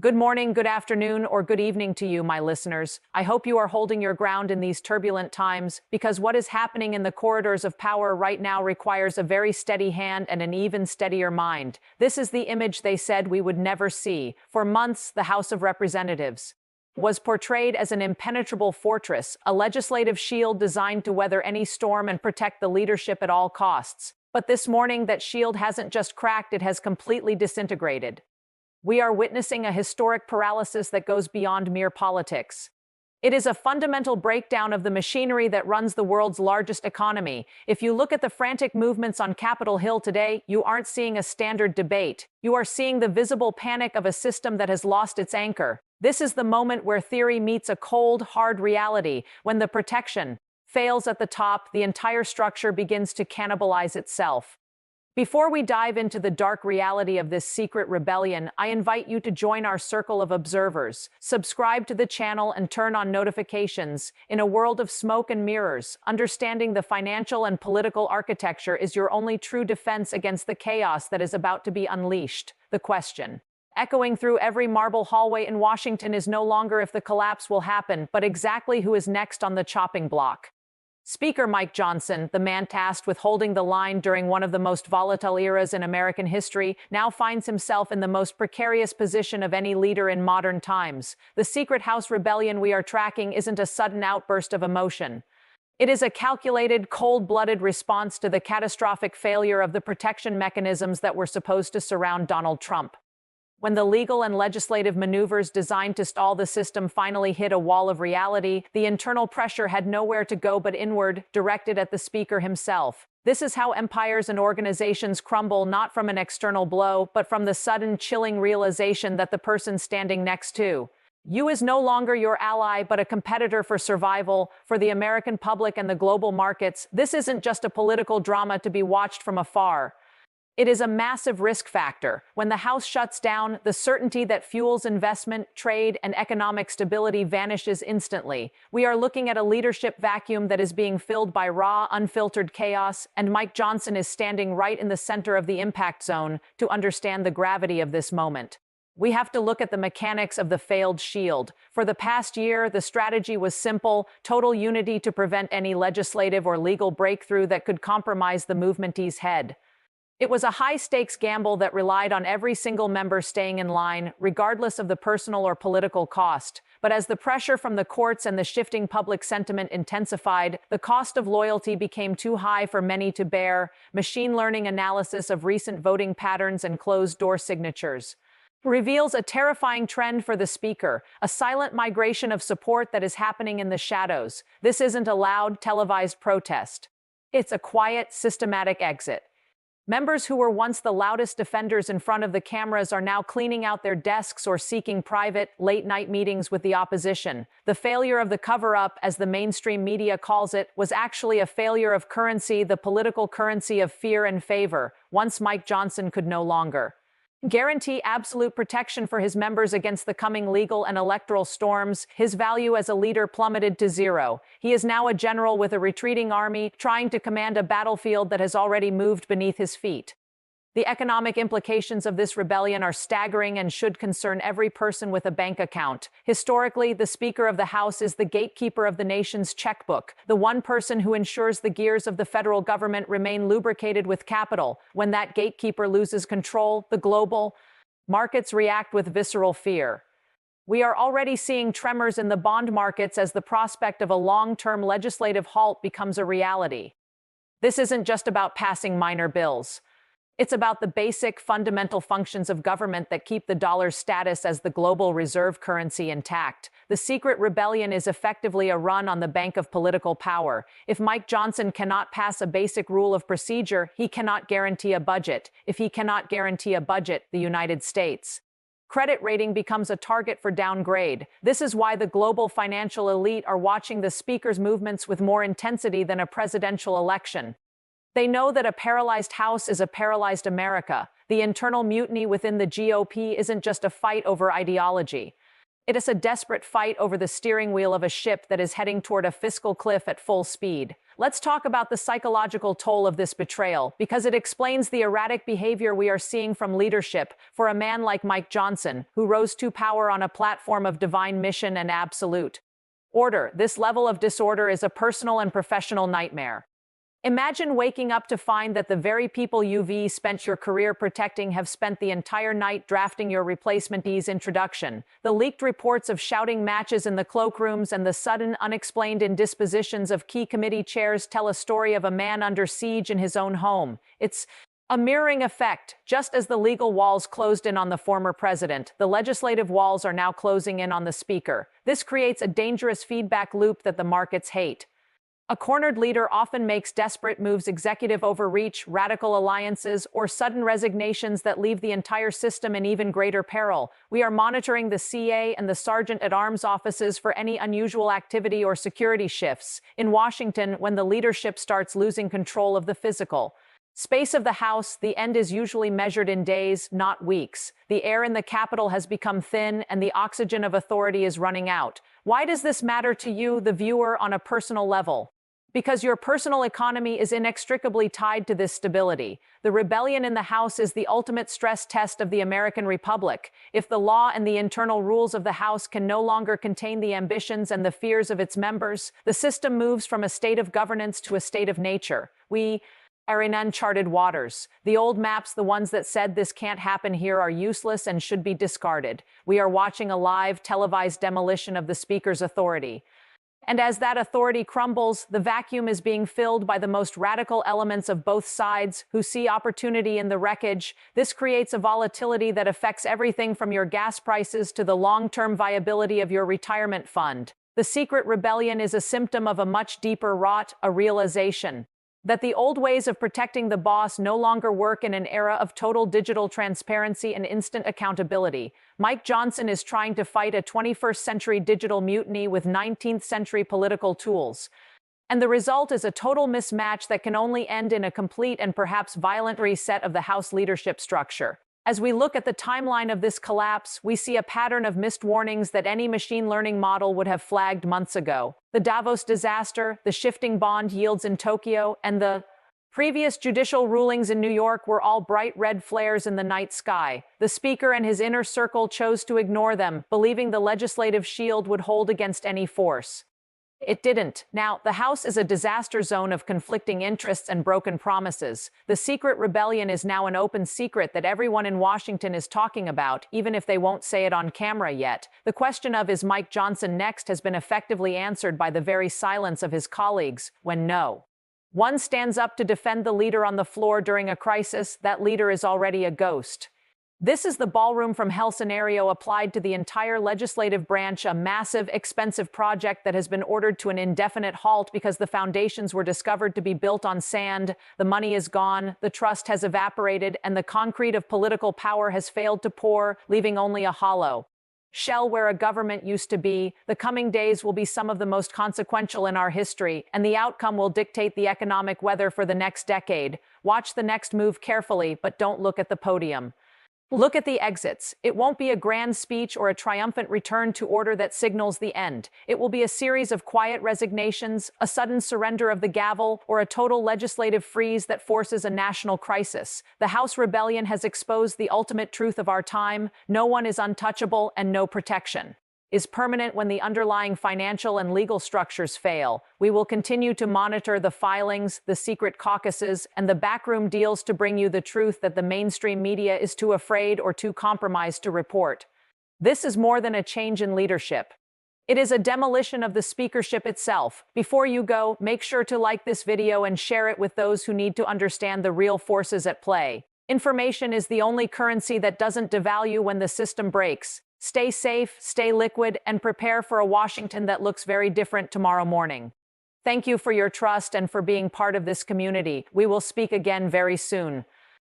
Good morning, good afternoon, or good evening to you, my listeners. I hope you are holding your ground in these turbulent times, because what is happening in the corridors of power right now requires a very steady hand and an even steadier mind. This is the image they said we would never see. For months, the House of Representatives was portrayed as an impenetrable fortress, a legislative shield designed to weather any storm and protect the leadership at all costs. But this morning, that shield hasn't just cracked, it has completely disintegrated. We are witnessing a historic paralysis that goes beyond mere politics. It is a fundamental breakdown of the machinery that runs the world's largest economy. If you look at the frantic movements on Capitol Hill today, you aren't seeing a standard debate. You are seeing the visible panic of a system that has lost its anchor. This is the moment where theory meets a cold, hard reality. When the protection fails at the top, the entire structure begins to cannibalize itself. Before we dive into the dark reality of this secret rebellion, I invite you to join our circle of observers. Subscribe to the channel and turn on notifications. In a world of smoke and mirrors, understanding the financial and political architecture is your only true defense against the chaos that is about to be unleashed. The question, echoing through every marble hallway in Washington, is no longer if the collapse will happen, but exactly who is next on the chopping block. Speaker Mike Johnson, the man tasked with holding the line during one of the most volatile eras in American history, now finds himself in the most precarious position of any leader in modern times. The secret House rebellion we are tracking isn't a sudden outburst of emotion. It is a calculated, cold-blooded response to the catastrophic failure of the protection mechanisms that were supposed to surround Donald Trump. When the legal and legislative maneuvers designed to stall the system finally hit a wall of reality, the internal pressure had nowhere to go but inward, directed at the speaker himself. This is how empires and organizations crumble, not from an external blow, but from the sudden, chilling realization that the person standing next to you is no longer your ally, but a competitor for survival. For the American public and the global markets, this isn't just a political drama to be watched from afar. It is a massive risk factor. When the House shuts down, the certainty that fuels investment, trade, and economic stability vanishes instantly. We are looking at a leadership vacuum that is being filled by raw, unfiltered chaos, and Mike Johnson is standing right in the center of the impact zone to understand the gravity of this moment. We have to look at the mechanics of the failed shield. For the past year, the strategy was simple: total unity to prevent any legislative or legal breakthrough that could compromise the movement's head. It was a high-stakes gamble that relied on every single member staying in line, regardless of the personal or political cost. But as the pressure from the courts and the shifting public sentiment intensified, the cost of loyalty became too high for many to bear. Machine learning analysis of recent voting patterns and closed-door signatures reveals a terrifying trend for the speaker, a silent migration of support that is happening in the shadows. This isn't a loud, televised protest. It's a quiet, systematic exit. Members who were once the loudest defenders in front of the cameras are now cleaning out their desks or seeking private, late-night meetings with the opposition. The failure of the cover-up, as the mainstream media calls it, was actually a failure of currency, the political currency of fear and favor, once Mike Johnson could no longer guarantee absolute protection for his members against the coming legal and electoral storms. His value as a leader plummeted to zero. He is now a general with a retreating army, trying to command a battlefield that has already moved beneath his feet. The economic implications of this rebellion are staggering and should concern every person with a bank account. Historically, the Speaker of the House is the gatekeeper of the nation's checkbook, the one person who ensures the gears of the federal government remain lubricated with capital. When that gatekeeper loses control, the global markets react with visceral fear. We are already seeing tremors in the bond markets as the prospect of a long-term legislative halt becomes a reality. This isn't just about passing minor bills. It's about the basic, fundamental functions of government that keep the dollar's status as the global reserve currency intact. The secret rebellion is effectively a run on the bank of political power. If Mike Johnson cannot pass a basic rule of procedure, he cannot guarantee a budget. If he cannot guarantee a budget, the United States credit rating becomes a target for downgrade. This is why the global financial elite are watching the speaker's movements with more intensity than a presidential election. They know that a paralyzed House is a paralyzed America. The internal mutiny within the GOP isn't just a fight over ideology. It is a desperate fight over the steering wheel of a ship that is heading toward a fiscal cliff at full speed. Let's talk about the psychological toll of this betrayal, because it explains the erratic behavior we are seeing from leadership for a man like Mike Johnson, who rose to power on a platform of divine mission and absolute order. This level of disorder is a personal and professional nightmare. Imagine waking up to find that the very people you've spent your career protecting have spent the entire night drafting your replacement's introduction. The leaked reports of shouting matches in the cloakrooms and the sudden, unexplained indispositions of key committee chairs tell a story of a man under siege in his own home. It's a mirroring effect. Just as the legal walls closed in on the former president, the legislative walls are now closing in on the speaker. This creates a dangerous feedback loop that the markets hate. A cornered leader often makes desperate moves: executive overreach, radical alliances, or sudden resignations that leave the entire system in even greater peril. We are monitoring the CA and the Sergeant-at-Arms offices for any unusual activity or security shifts in Washington when the leadership starts losing control of the physical space of the House. The end is usually measured in days, not weeks. The air in the Capitol has become thin, and the oxygen of authority is running out. Why does this matter to you, the viewer, on a personal level? Because your personal economy is inextricably tied to this stability. The rebellion in the House is the ultimate stress test of the American Republic. If the law and the internal rules of the House can no longer contain the ambitions and the fears of its members, the system moves from a state of governance to a state of nature. We are in uncharted waters. The old maps, the ones that said this can't happen here, are useless and should be discarded. We are watching a live, televised demolition of the Speaker's authority. And as that authority crumbles, the vacuum is being filled by the most radical elements of both sides, who see opportunity in the wreckage. This creates a volatility that affects everything from your gas prices to the long-term viability of your retirement fund. The secret rebellion is a symptom of a much deeper rot, a realization that the old ways of protecting the boss no longer work in an era of total digital transparency and instant accountability. Mike Johnson is trying to fight a 21st-century digital mutiny with 19th-century political tools. And the result is a total mismatch that can only end in a complete and perhaps violent reset of the House leadership structure. As we look at the timeline of this collapse, we see a pattern of missed warnings that any machine learning model would have flagged months ago. The Davos disaster, the shifting bond yields in Tokyo, and the previous judicial rulings in New York were all bright red flares in the night sky. The Speaker and his inner circle chose to ignore them, believing the legislative shield would hold against any force. It didn't. Now, the House is a disaster zone of conflicting interests and broken promises. The secret rebellion is now an open secret that everyone in Washington is talking about, even if they won't say it on camera yet. The question of "is Mike Johnson next?" has been effectively answered by the very silence of his colleagues when no one stands up to defend the leader on the floor during a crisis. That leader is already a ghost. This is the ballroom from hell scenario applied to the entire legislative branch, a massive, expensive project that has been ordered to an indefinite halt because the foundations were discovered to be built on sand. The money is gone, the trust has evaporated, and the concrete of political power has failed to pour, leaving only a hollow shell where a government used to be. The coming days will be some of the most consequential in our history, and the outcome will dictate the economic weather for the next decade. Watch the next move carefully, but don't look at the podium. Look at the exits. It won't be a grand speech or a triumphant return to order that signals the end. It will be a series of quiet resignations, a sudden surrender of the gavel, or a total legislative freeze that forces a national crisis. The House rebellion has exposed the ultimate truth of our time: no one is untouchable, and no protection is permanent when the underlying financial and legal structures fail. We will continue to monitor the filings, the secret caucuses, and the backroom deals to bring you the truth that the mainstream media is too afraid or too compromised to report. This is more than a change in leadership. It is a demolition of the speakership itself. Before you go, make sure to like this video and share it with those who need to understand the real forces at play. Information is the only currency that doesn't devalue when the system breaks. Stay safe, stay liquid, and prepare for a Washington that looks very different tomorrow morning. Thank you for your trust and for being part of this community. We will speak again very soon.